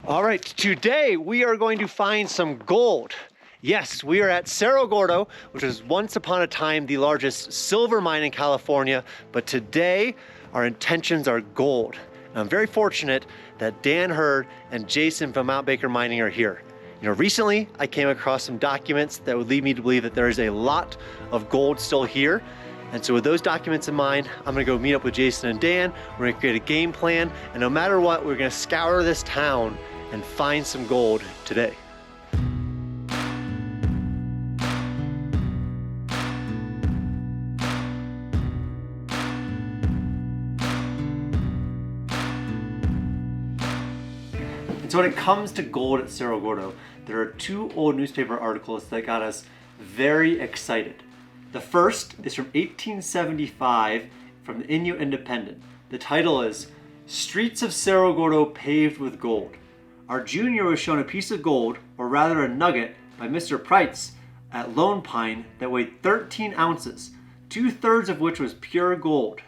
All right, today we are going to find some gold. Yes, we are at Cerro Gordo, which was once upon a time the largest silver mine in California, but today our intentions are gold. And I'm very fortunate that Dan Hurd and Jason from Mount Baker Mining are here. Recently I came across some documents that would lead me to believe that there is a lot of gold still here. And so with those documents in mind, I'm gonna go meet up with Jason and Dan. We're gonna create a game plan, and no matter what, we're gonna scour this town and find some gold today. And so when it comes to gold at Cerro Gordo, there are two old newspaper articles that got us very excited. The first is from 1875 from the Inyo Independent. The title is, "Streets of Cerro Gordo Paved with Gold." Our junior was shown a piece of gold, or rather a nugget, by Mr. Price at Lone Pine that weighed 13 ounces, 2/3 of which was pure gold.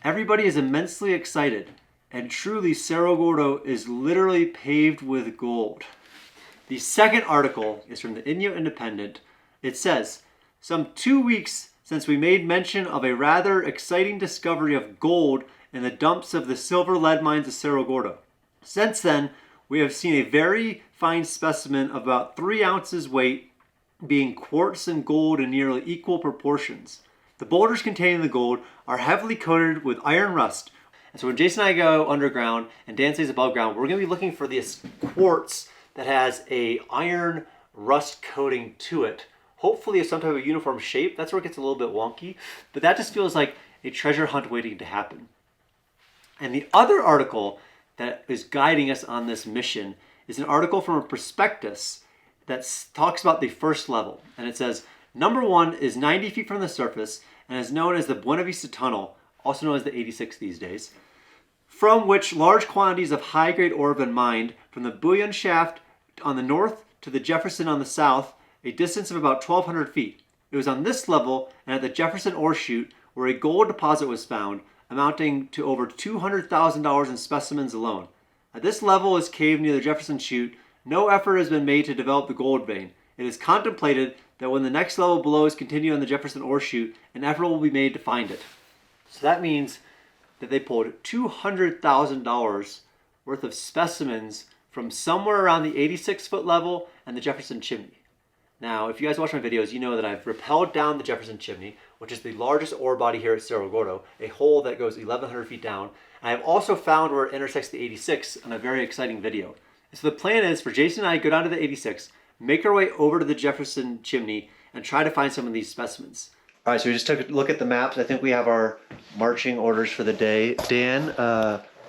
Everybody is immensely excited, and truly Cerro Gordo is literally paved with gold. The second article is from the Inyo Independent. It says, "Some 2 weeks since we made mention of a rather exciting discovery of gold in the dumps of the silver lead mines of Cerro Gordo. Since then, we have seen a very fine specimen of about 3 ounces weight, being quartz and gold in nearly equal proportions. The boulders containing the gold are heavily coated with iron rust." And so when Jason and I go underground and Dan stays above ground, we're going to be looking for this quartz that has a iron rust coating to it. Hopefully of some type of uniform shape. That's where it gets a little bit wonky, but that just feels like a treasure hunt waiting to happen. And the other article that is guiding us on this mission is an article from a prospectus that talks about the first level. And it says, "Number 1 is 90 feet from the surface and is known as the Buena Vista Tunnel, also known as the 86 these days, from which large quantities of high-grade ore have been mined from the Bullion Shaft on the north to the Jefferson on the south, a distance of about 1,200 feet. It was on this level and at the Jefferson ore chute where a gold deposit was found, amounting to over $200,000 in specimens alone. At this level is caved near the Jefferson chute. No effort has been made to develop the gold vein. It is contemplated that when the next level below is continued on the Jefferson ore chute, an effort will be made to find it." So that means that they pulled $200,000 worth of specimens from somewhere around the 86-foot level and the Jefferson chimney. Now, if you guys watch my videos, you know that I've rappelled down the Jefferson chimney, which is the largest ore body here at Cerro Gordo, a hole that goes 1,100 feet down. I have also found where it intersects the 86 on a very exciting video. And so the plan is for Jason and I to go down to the 86, make our way over to the Jefferson chimney, and try to find some of these specimens. All right, so we just took a look at the maps. I think we have our marching orders for the day. Dan,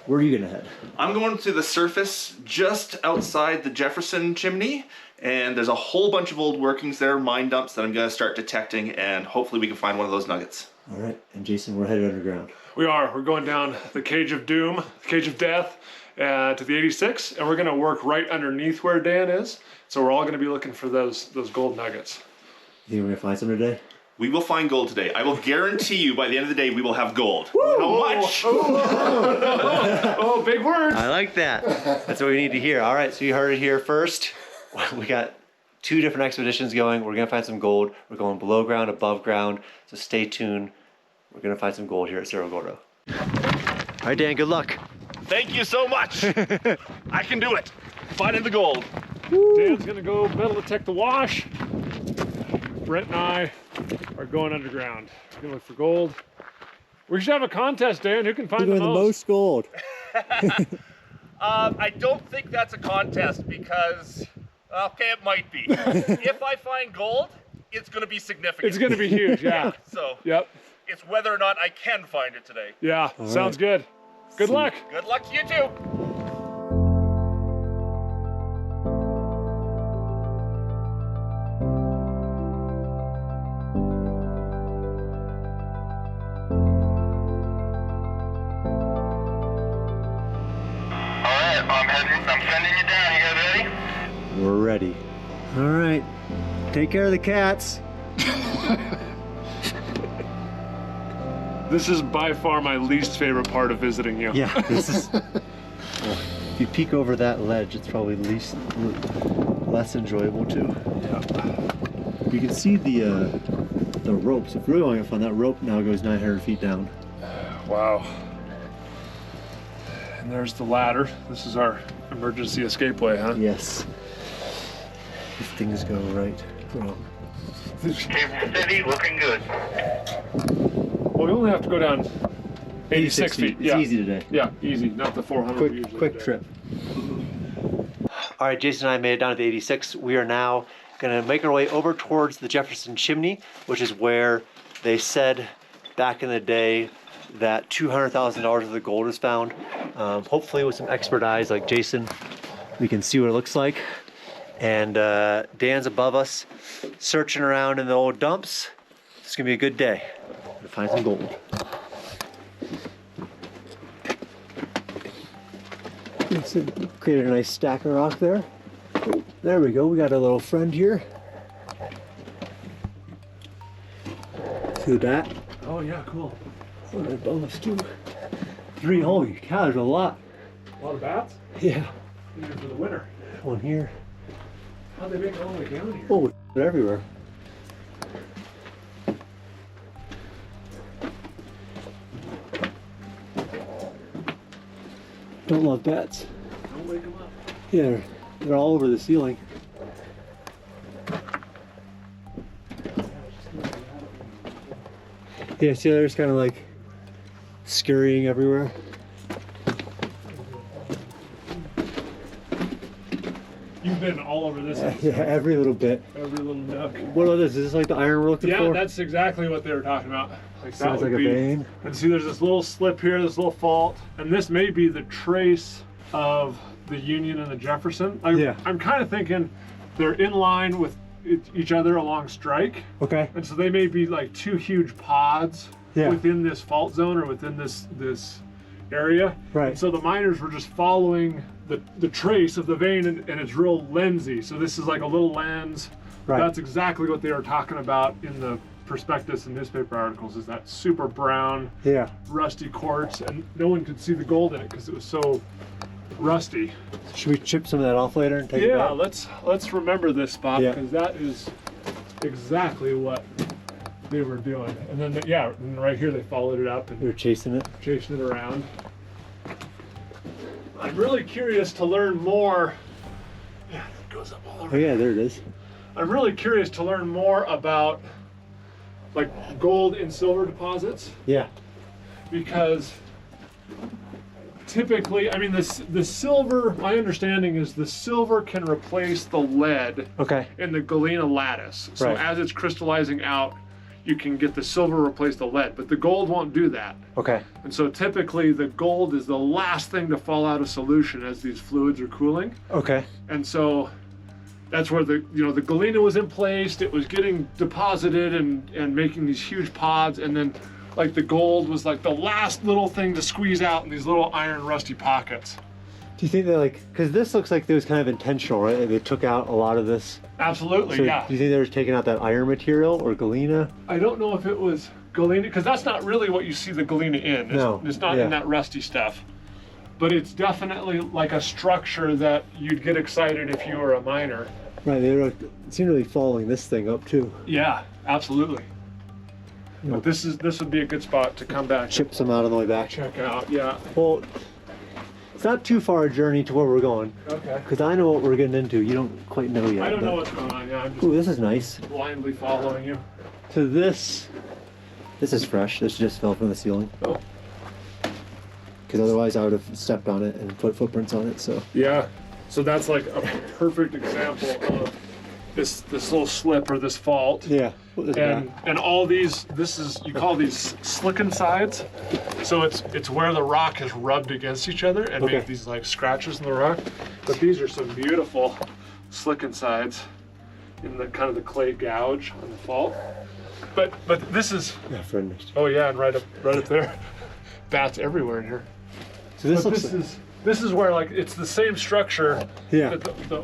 where are you gonna head? I'm going to the surface just outside the Jefferson chimney, and there's a whole bunch of old workings there, mine dumps, that I'm gonna start detecting, and hopefully we can find one of those nuggets. All right, and Jason, we're headed underground. We are. We're going down the Cage of Doom, the Cage of Death, to the 86, and we're gonna work right underneath where Dan is. So we're all gonna be looking for those gold nuggets. You think we're gonna find some today? We will find gold today. I will guarantee you by the end of the day we will have gold. How much? Oh, big words. I like that. That's what we need to hear. All right, so you heard it here first. We got 2 different expeditions going. We're gonna find some gold. We're going below ground, above ground. So stay tuned. We're gonna find some gold here at Cerro Gordo. All right, Dan, good luck. Thank you so much. I can do it. Finding the gold. Dan's gonna go metal detect the wash. Brent and I are going underground. We're gonna look for gold. We should have a contest, Dan. Who can find the most gold? I don't think that's a contest because, okay, it might be. If I find gold, it's going to be significant. It's going to be huge, yeah. So, yep. It's whether or not I can find it today. Yeah, all sounds good. Good luck. Good luck to you too. I'm sending you down. You guys ready? We're ready. All right. Take care of the cats. This is by far my least favorite part of visiting you. Yeah, this is... If you peek over that ledge, it's probably less enjoyable too. Yeah. You can see the ropes. If you really want to find that rope now goes 900 feet down. Wow. And there's the ladder. This is our emergency escapeway, huh? Yes. If things go right. Well, Cable steady, looking good. Well, we only have to go down 86 feet. It's Yeah. easy today. Yeah, easy. Not the 400 we usually Quick do. trip. All right, Jason and I made it down to the 86. We are now gonna make our way over towards the Jefferson Chimney, which is where they said back in the day that $200,000 of the gold is found. Hopefully with some expert eyes like Jason, we can see what it looks like. And Dan's above us, searching around in the old dumps. It's gonna be a good day to find some gold. Created a nice stack of rock there. There we go, we got a little friend here. See that? Oh, yeah, cool. Oh, there's bonus too. 3, holy cow, there's a lot. A lot of bats? Yeah. These are for the winter. One here. How'd they make it all the way down here? Oh, they're everywhere. Don't love bats. Don't wake them up. Yeah, they're all over the ceiling. Yeah, see, they're just kind of like scurrying everywhere. You've been all over this. Yeah, every little bit. Every little nook. What about this? Is this like the iron we're looking for? Yeah, that's exactly what they were talking about. Like Sounds that would like a be, vein. And see, there's this little slip here, this little fault, and this may be the trace of the Union and the Jefferson. Yeah. I'm kind of thinking they're in line with each other along strike, Okay. and so they may be like two huge pods Yeah. within this fault zone or within this area. Right. And so the miners were just following the trace of the vein, and it's real lensy. So this is like a little lens. Right. That's exactly what they were talking about in the prospectus and newspaper articles, is that super brown, Yeah. rusty quartz, and no one could see the gold in it because it was so rusty. Should we chip some of that off later and take it Yeah, back? let's remember this spot, Yeah. because that is exactly what they were doing. And then, and right here they followed it up We were and chasing it. chasing it around. I'm really curious to learn more. Yeah, it goes up all over. Oh yeah, there it is. I'm really curious to learn more about like gold and silver deposits, Yeah. because typically, I mean, the silver, my understanding is the silver can replace the lead Okay. in the galena lattice. So Right. as it's crystallizing out, you can get the silver replace the lead, but the gold won't do that. Okay. And so typically the gold is the last thing to fall out of solution as these fluids are cooling. Okay. And so that's where the galena was in place, it was getting deposited and making these huge pods, and then like the gold was like the last little thing to squeeze out in these little iron rusty pockets. Do you think that because this looks like it was kind of intentional, right? Like they took out a lot of this. Absolutely, So yeah. do you think they were taking out that iron material or galena? I don't know if it was galena, because that's not really what you see the galena in. It's not yeah. in that rusty stuff. But it's definitely like a structure that you'd get excited if you were a miner. Right. They seem to be following this thing up too. Yeah, absolutely. Yeah. But this would be a good spot to come back Chip some out on the way back. and check out. Yeah. Well, it's not too far a journey to where we're going, Okay. because I know what we're getting into. You don't quite know yet. I don't but- know what's going on. Yeah, I'm just Ooh, this is nice. blindly following you. So this is fresh. This just fell from the ceiling. Oh. Because otherwise I would have stepped on it and put footprints on it. So Yeah. So that's like a perfect example of this little slip or this fault. yeah. What is that? And all these, you call these slicken sides. So it's where the rock has rubbed against each other and Okay. made these like scratches in the rock. But these are some beautiful slicken sides in the kind of the clay gouge on the fault. But this is, Yeah, friend. oh yeah, and right up there, bats everywhere in here. So this But looks this is where like it's the same structure Yeah. that the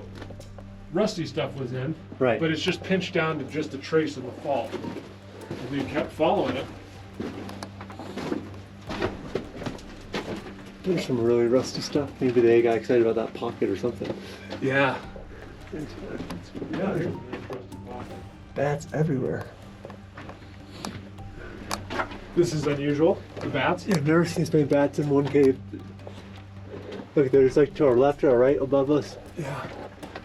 rusty stuff was in, Right. but it's just pinched down to just a trace of the fault. And we kept following it. There's some really rusty stuff. Maybe they got excited about that pocket or something. Yeah. Bats everywhere. This is unusual, the bats. Yeah, I've never seen so many bats in one cave. Look, there's like to our left or our right above us. Yeah.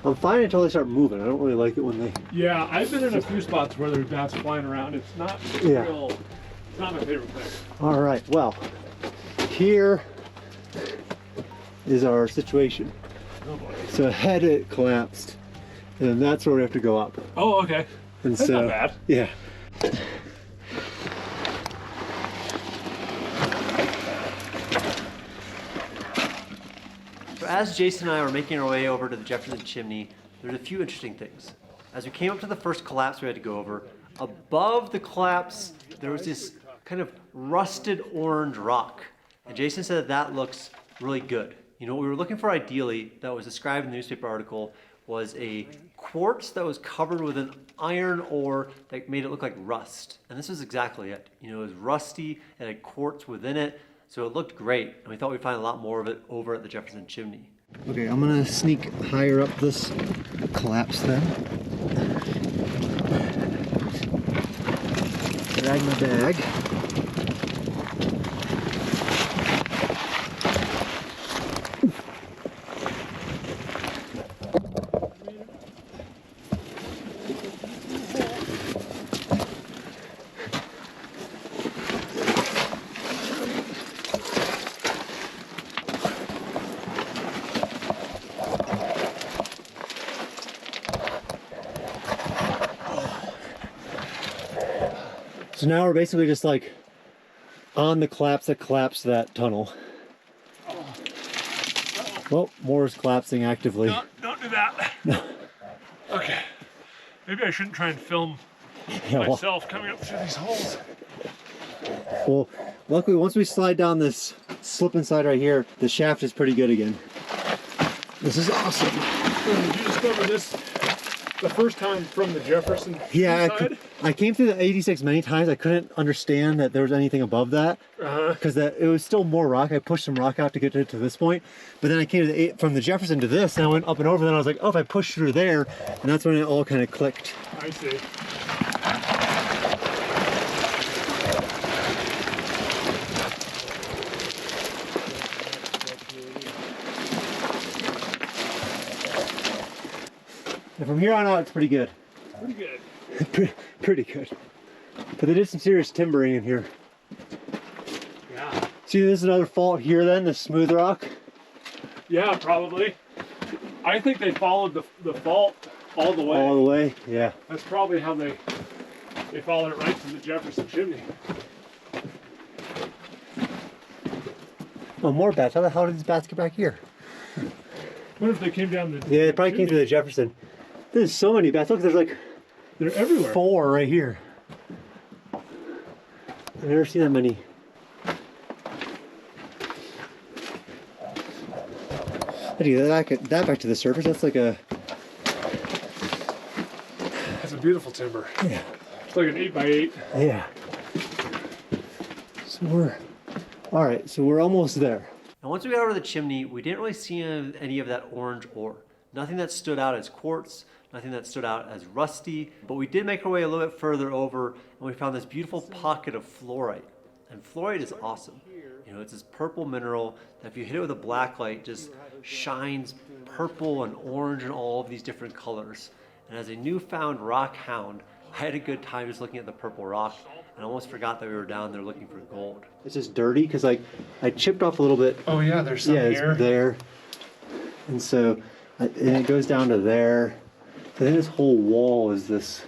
I'm fine until they start moving. I don't really like it when they... Yeah, I've been in a few spots where there's bats flying around. It's not real, it's not my favorite thing. All right, well, here is our situation. Oh boy. So ahead it collapsed, and that's where we have to go up. Oh, okay. And That's so, not bad. Yeah. So as Jason and I were making our way over to the Jefferson Chimney, there's a few interesting things. As we came up to the first collapse we had to go over, above the collapse there was this kind of rusted orange rock. And Jason said that looks really good. You know, what we were looking for ideally, that was described in the newspaper article, was a quartz that was covered with an iron ore that made it look like rust. And this was exactly it. You know, it was rusty and had quartz within it, so it looked great. And we thought we'd find a lot more of it over at the Jefferson Chimney. Okay, I'm gonna sneak higher up this collapse then. Drag my bag. So now we're basically just like on the collapse that collapsed that tunnel. Well, more is collapsing actively. No, don't do that. No. Okay. Maybe I shouldn't try and film myself coming up through these holes. Well, luckily once we slide down this slip and slide right here, the shaft is pretty good again. This is awesome. Did you discover this the first time from the Jefferson side? I came through the 86 many times. I couldn't understand that there was anything above that because it was still more rock. I pushed some rock out to get to this point, but then I came to from the Jefferson to this, and I went up and over. Then I was like, oh, if I push through there, and that's when it all kind of clicked. I see. And from here on out, it's pretty good. Pretty good. Pretty good. But they did some serious timbering in here. Yeah. See, this is another fault here then, the smooth rock. Yeah, probably. I think they followed the fault all the way. All the way, yeah. That's probably how they followed it right to the Jefferson Chimney. Oh, more bats. How the hell did these bats get back here? What if they came down the Yeah, it probably came through the Jefferson. There's so many bats. Look, there's like they're everywhere. 4 right here. I've never seen that many. How do you get that back to the surface? That's like a... That's a beautiful timber. Yeah. It's like an 8x8. Yeah. So we're almost there. And once we got over the chimney, we didn't really see any of that orange ore. Nothing that stood out as quartz, nothing that stood out as rusty, but we did make our way a little bit further over and we found this beautiful pocket of fluorite. And fluorite is awesome. You know, it's this purple mineral that if you hit it with a black light, just shines purple and orange and all of these different colors. And as a newfound rock hound, I had a good time just looking at the purple rock and I almost forgot that we were down there looking for gold. It's just dirty because like I chipped off a little bit. Oh yeah, there's some here. It's there. And so and it goes down to there. I think this whole wall is this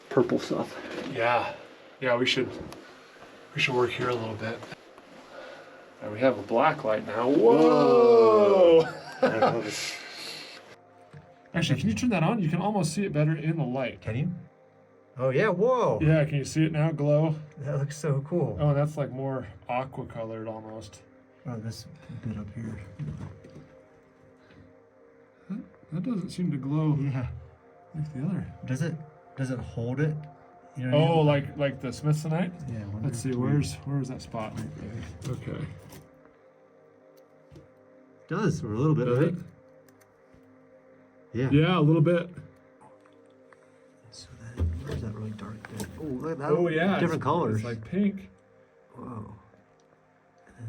purple stuff. Yeah. Yeah, we should work here a little bit. We have a black light now. Whoa! Actually, can you turn that on? You can almost see it better in the light. Can you? Oh yeah, whoa! Yeah, can you see it now glow? That looks so cool. Oh, and that's like more aqua colored almost. Oh, this bit up here. That doesn't seem to glow. Yeah. Like the other. Does it hold it? You know what I mean? like the Smithsonite? Yeah. Let's see, where's that spot? Okay. does, or a little bit, right? Yeah. Yeah, a little bit. So then, where's that really dark bit? Oh, look at that. Oh yeah, Different colors. It's like pink. Whoa. And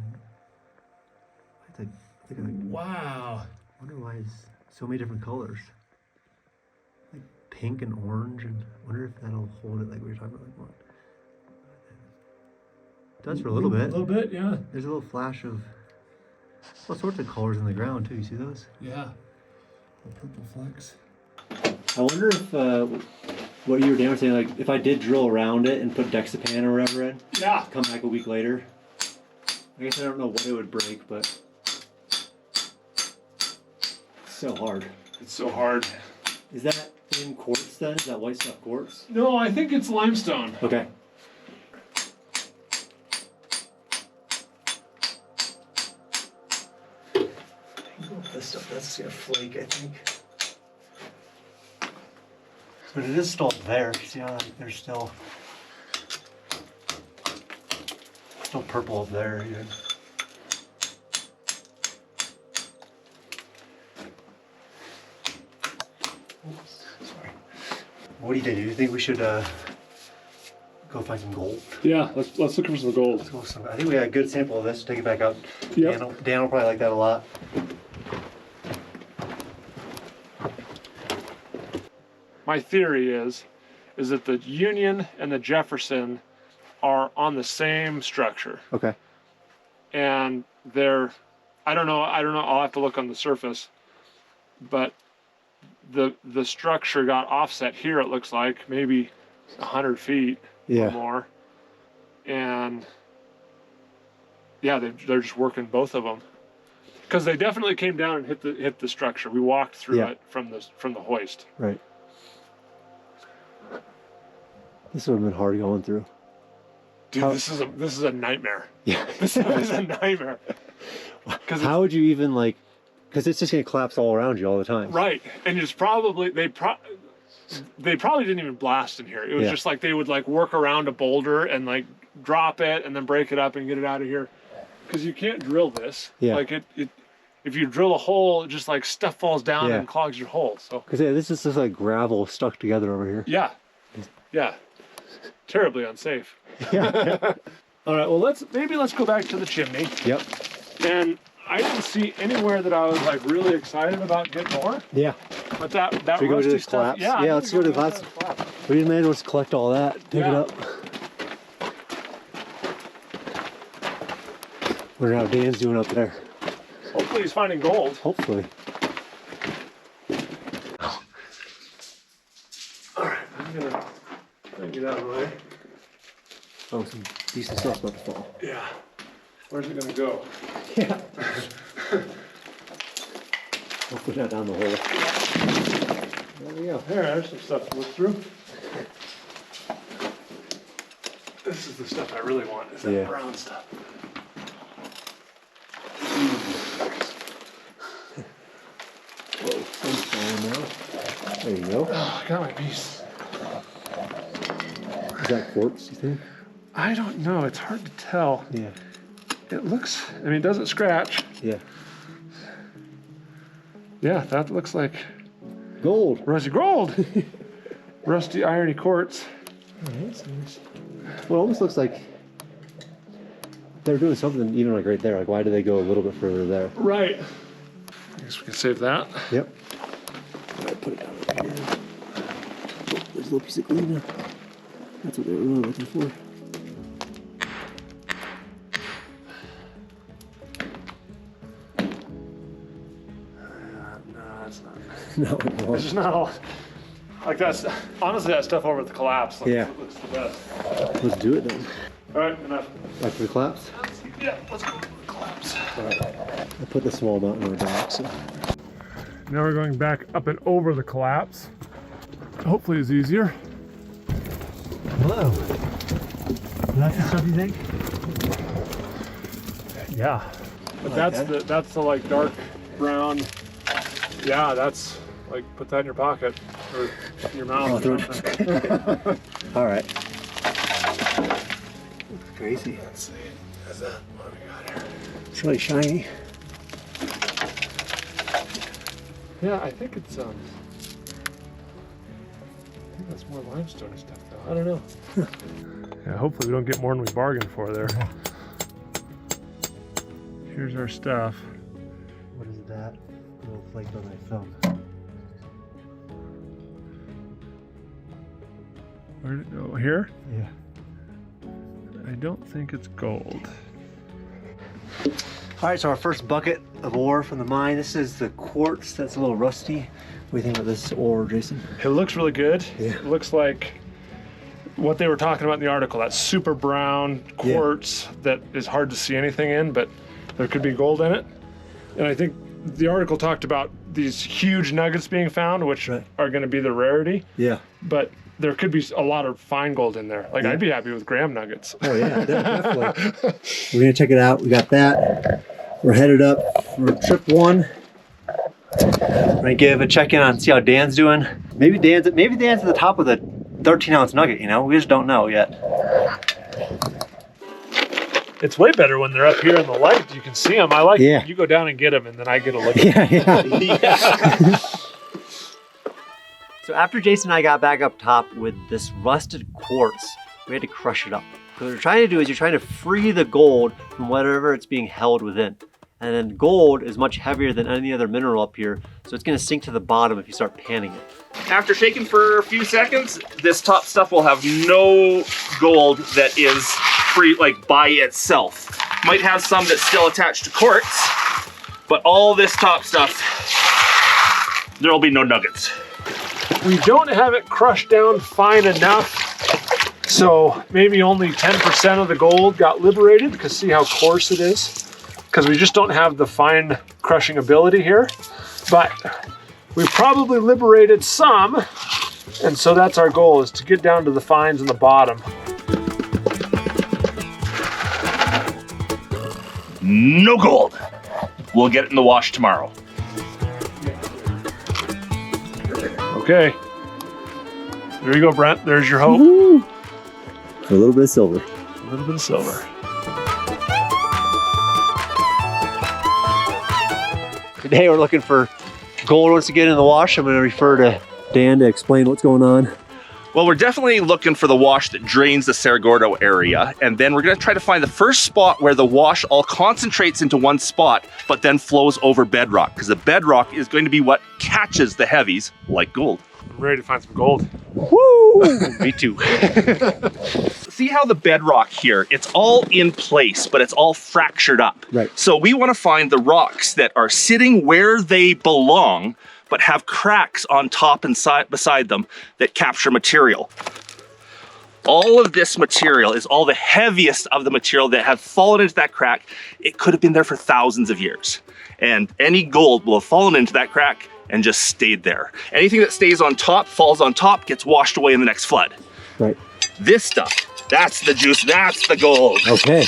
then, I think Wow. I wonder why it's so many different colors. Like pink and orange, and I wonder if that'll hold it like we were talking about. Like what? It does for a little bit. A little bit, yeah. There's a little flash of all sorts of colors in the ground too. You see those? Yeah. The purple flecks. I wonder if what you were doing, saying like if I did drill around it and put Dexapan or whatever in, Yeah. come back a week later. I guess I don't know what it would break, but it's so hard. It's so hard. Is that in quartz then? Is that white stuff quartz? No, I think it's limestone. Okay. This stuff, that's gonna flake, I think. But it is still there. See how there's still purple up there even. Oops, sorry. What do you think? Do you think we should go find some gold? Yeah, let's look for some gold. Let's go I think we got a good sample of this. Take it back out. Yep. Dan will probably like that a lot. My theory is that the Union and the Jefferson are on the same structure. Okay. And they're, I don't know, I'll have to look on the surface, but the structure got offset here, it looks like, maybe 100 feet or more. And yeah, they're just working both of them. Because they definitely came down and hit the structure. We walked through it from the hoist. Right. This would have been hard going through. Dude, this is a nightmare. Yeah. This is a nightmare. How would you even like? Because it's just gonna collapse all around you all the time. Right, and it's probably they probably didn't even blast in here. It was just like they would like work around a boulder and like drop it and then break it up and get it out of here. Because you can't drill this. Yeah. Like it if you drill a hole, just like stuff falls down and clogs your hole. So. Because this is just like gravel stuck together over here. Yeah. Yeah. Terribly unsafe. Yeah. All right. Well, let's go back to the chimney. Yep. And I didn't see anywhere that I was like really excited about getting more. Yeah. But that Should we go to this collapse? Yeah, let's go to the collapse. We may as well just collect all that, pick it up. Wonder how Dan's doing up there. Hopefully he's finding gold. Hopefully. All right, I'm gonna get out of the way. Oh, some decent stuff about to fall. Yeah. Where's it gonna go? Yeah. Hopefully not down the hole. There we go. There's some stuff to look through. This is the stuff I really want, is that brown stuff. Whoa, sun's falling now. There you go. Oh, I got my piece. Is that quartz, you think? I don't know, it's hard to tell. Yeah. It looks, I mean, it doesn't scratch. Yeah. Yeah, that looks like Gold. rusty gold. Rusty irony quartz. Alright, nice. Well, it almost looks like they're doing something even like right there. Like, why do they go a little bit further there? Right. I guess we can save that. Yep. Alright, put it down right here. Oh, there's a little piece of glue. That's what they were really looking for. No, it's not. No, It's just not all. Like that's honestly that stuff over at the collapse. Looks the best. Let's do it then. All right, enough. Back to the collapse. Yeah, let's go to the collapse. Alright. I put the small mountain on the back, so. Now we're going back up and over the collapse. Hopefully it's easier. Hello. That's the stuff you think? Yeah. But that's the like dark brown. Yeah, that's like put that in your pocket or in your mouth. All right. Crazy. Let's see. How's that? What do we got here? It's really shiny. Yeah, I think it's I think that's more limestone stuff though. I don't know. Yeah, hopefully we don't get more than we bargained for there. Here's our stuff. What is that? A little flake on my thumb. Where did it go? Here? Yeah. I don't think it's gold. All right, so our first bucket of ore from the mine. This is the quartz that's a little rusty. What do you think about this ore, Jason? It looks really good. Yeah. It looks like what they were talking about in the article, that super brown quartz that is hard to see anything in, but there could be gold in it. And I think the article talked about these huge nuggets being found, which are going to be the rarity. Yeah. But there could be a lot of fine gold in there. Like I'd be happy with graham nuggets. Oh yeah, definitely. We're gonna check it out. We got that. We're headed up for trip 1. We're gonna give a check in on see how Dan's doing. Maybe Dan's at the top of the 13-ounce nugget. You know, we just don't know yet. It's way better when they're up here in the light. You can see them. I like you go down and get them, and then I get a look at them. Yeah. So after Jason and I got back up top with this rusted quartz, we had to crush it up. What you're trying to do is you're trying to free the gold from whatever it's being held within. And then gold is much heavier than any other mineral up here, so it's gonna sink to the bottom if you start panning it. After shaking for a few seconds, this top stuff will have no gold that is free, like by itself. Might have some that's still attached to quartz, but all this top stuff, there'll be no nuggets. We don't have it crushed down fine enough, so maybe only 10% of the gold got liberated, because see how coarse it is? Because we just don't have the fine crushing ability here. But we probably liberated some, and so that's our goal, is to get down to the fines in the bottom. No gold. We'll get it in the wash tomorrow. Okay. There you go, Brent. There's your hope. Woo! For a little bit of silver. A little bit of silver. Today we're looking for gold once again in the wash. I'm going to refer to Dan to explain what's going on. Well, we're definitely looking for the wash that drains the Cerro Gordo area, and then we're going to try to find the first spot where the wash all concentrates into one spot, but then flows over bedrock, because the bedrock is going to be what catches the heavies, like gold. I'm ready to find some gold. Woo! Me too. See how the bedrock here, it's all in place, but it's all fractured up. Right. So we want to find the rocks that are sitting where they belong, but have cracks on top and beside them that capture material. All of this material is all the heaviest of the material that have fallen into that crack. It could have been there for thousands of years. And any gold will have fallen into that crack and just stayed there. Anything that stays on top, falls on top, gets washed away in the next flood. Right. This stuff, that's the juice, that's the gold. Okay.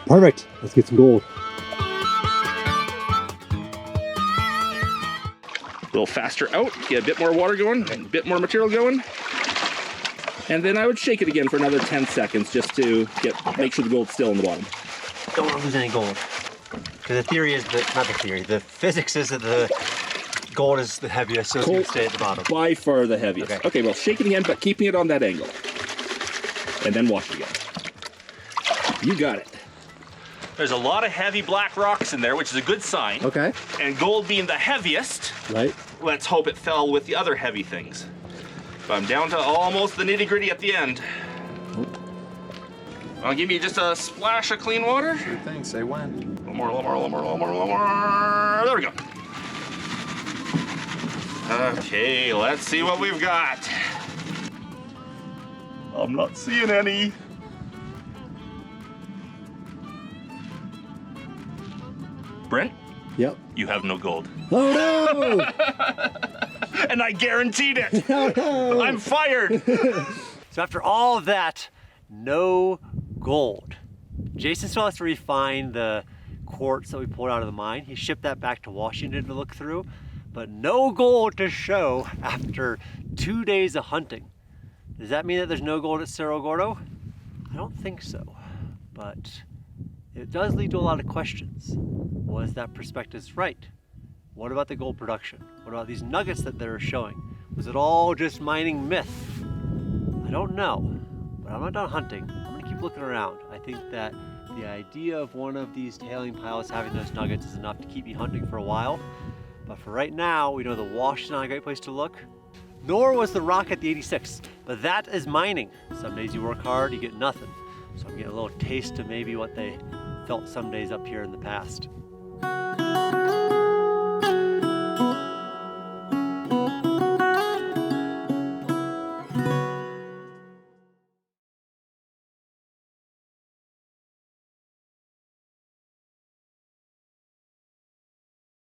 Perfect. Let's get some gold. A little faster out, get a bit more water going, and a bit more material going. And then I would shake it again for another 10 seconds just to make sure the gold's still in the bottom. Don't want to lose any gold. Because the theory is that, not the theory, the physics is that the gold is the heaviest, so it's going to stay at the bottom. By far the heaviest. Okay, well, shake it again, but keeping it on that angle. And then wash it again. You got it. There's a lot of heavy black rocks in there, which is a good sign. Okay. And gold being the heaviest, Right. let's hope it fell with the other heavy things. But I'm down to almost the nitty-gritty at the end. I'll give you just a splash of clean water. Sure thing, say when. A little more, a little more, a little more, a little more, a little more. There we go. Okay, let's see what we've got. I'm not seeing any. Brent, Yep. you have no gold. Oh no! And I guaranteed it. Oh no! I'm fired. So after all of that, no gold. Jason still has to refine the quartz that we pulled out of the mine. He shipped that back to Washington to look through, but no gold to show after 2 days of hunting. Does that mean that there's no gold at Cerro Gordo? I don't think so, but it does lead to a lot of questions. Was that prospectus right? What about the gold production? What about these nuggets that they're showing? Was it all just mining myth? I don't know, but I'm not done hunting. I'm gonna keep looking around. I think that the idea of one of these tailing piles having those nuggets is enough to keep me hunting for a while. But for right now, we know the wash is not a great place to look. Nor was the rock at the 86, but that is mining. Some days you work hard, you get nothing. So I'm getting a little taste of maybe what they felt some days up here in the past.